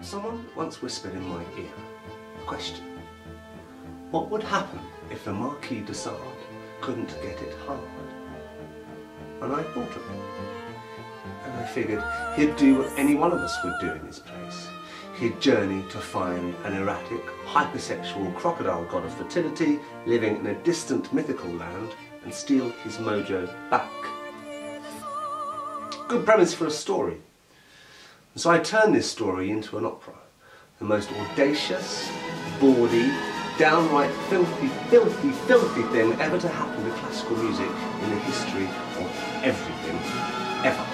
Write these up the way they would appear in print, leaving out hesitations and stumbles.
Someone once whispered in my ear a question. What would happen if the Marquis de Sade couldn't get it hard? And I thought of it. And I figured he'd do what any one of us would do in his place. He'd journey to find an erratic, hypersexual crocodile god of fertility living in a distant mythical land and steal his mojo back. Good premise for a story. And so I turned this story into an opera. The most audacious, bawdy, downright filthy thing ever to happen to classical music in the history of everything, ever.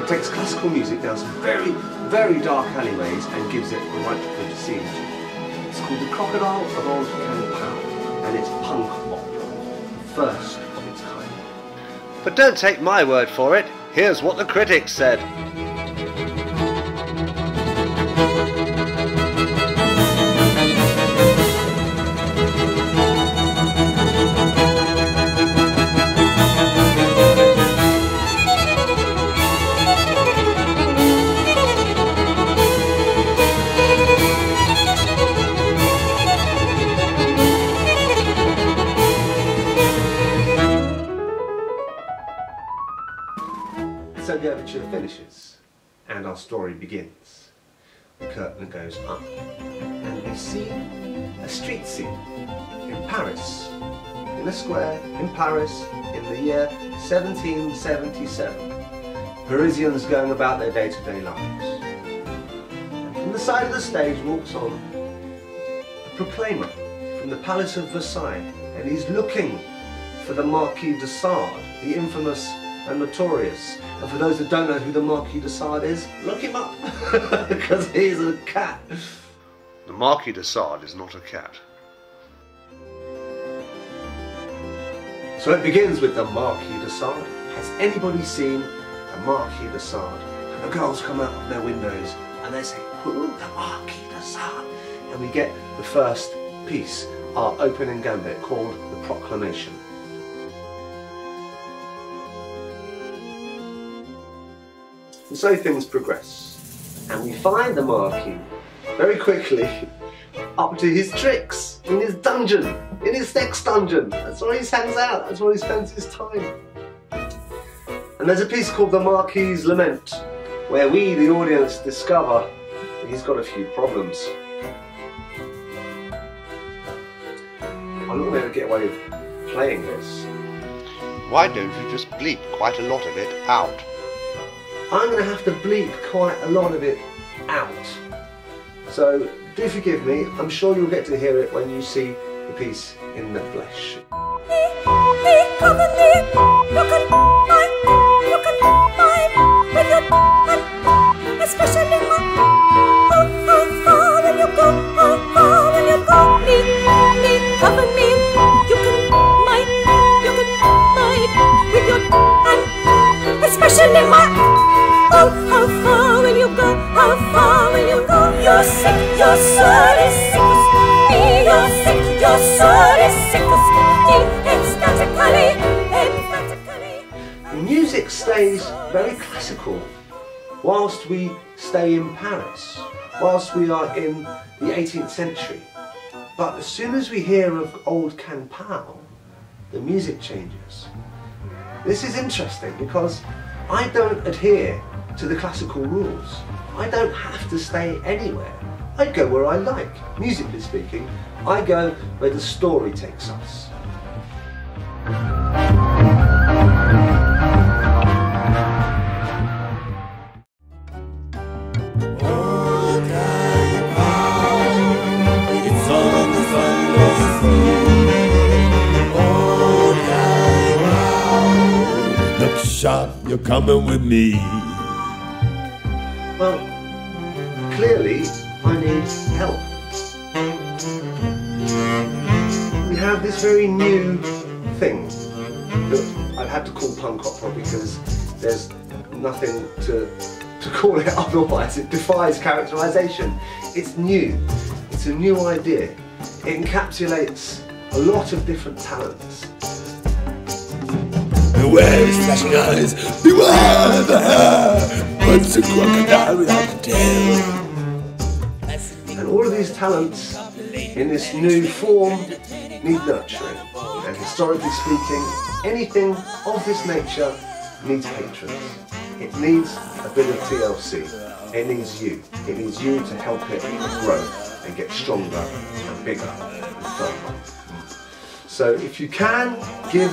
It takes classical music down some very dark alleyways and gives it the right good scene. It's called The Crocodile of Old Kang, and it's punk opera, the first of its kind. But don't take my word for it. Here's what the critics said. So the overture finishes, and our story begins. The curtain goes up, and we see a street scene in Paris, in a square in Paris in the year 1777. Parisians going about their day-to-day lives. And from the side of the stage walks on a proclaimer from the Palace of Versailles, and he's looking for the Marquis de Sade, the infamous and notorious. And for those that don't know who the Marquis de Sade is, look him up, because he's a cat. The Marquis de Sade is not a cat. So it begins with the Marquis de Sade. Has anybody seen the Marquis de Sade? And the girls come out of their windows and they say, "Who, the Marquis de Sade?" And we get the first piece, our opening gambit, called The Proclamation. And so things progress, and we find the Marquis very quickly up to his tricks in his dungeon, in his sex dungeon. That's where he hangs out, that's where he spends his time. And there's a piece called The Marquis's Lament, where we, the audience, discover that he's got a few problems. I'm not going to get away with playing this. Why don't you just bleep quite a lot of it out? I'm going to have to bleep quite a lot of it out. So do forgive me, I'm sure you'll get to hear it when you see the piece in the flesh. Especially my how far will you go? How far will you go? You're sick, your soul is sick as me. You're sick, your soul is sick as me. Emphatically. The music stays very classical whilst we stay in Paris, whilst we are in the 18th century. But as soon as we hear of old Kang, the music changes. This is interesting because I don't adhere to the classical rules. I don't have to stay anywhere. I go where I like. Musically speaking, I go where the story takes us. Shot, you're coming with me. Well, clearly I need help. We have this very new thing that I've had to call punk opera because there's nothing to call it otherwise. It defies characterization. It's new. It's a new idea. It encapsulates a lot of different talents. Beware his flashing eyes, beware the hair, once a crocodile without a tail. all of these talents in this new form need nurturing. And historically speaking, anything of this nature needs patrons. It needs a bit of TLC. It needs you. It needs you to help it grow and get stronger and bigger and firmer. So if you can give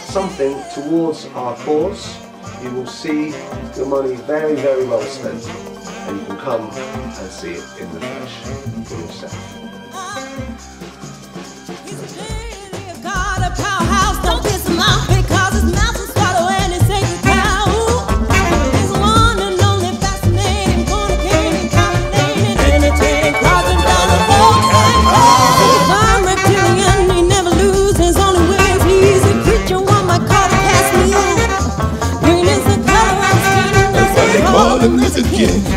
something towards our cause, you will see your money very, very well spent. And you can come and see it in the flesh for yourself. Got a powerhouse, don't piss him off because his mouth will swallow and his sacred cow. He's one and only fascinating, fornicating, calculating, entertaining, crossing down the road. I'm reptilian, he never loses, only ways he's a creature, one might call it cast me. Green is the color of skin, That's why they call him Mr. King.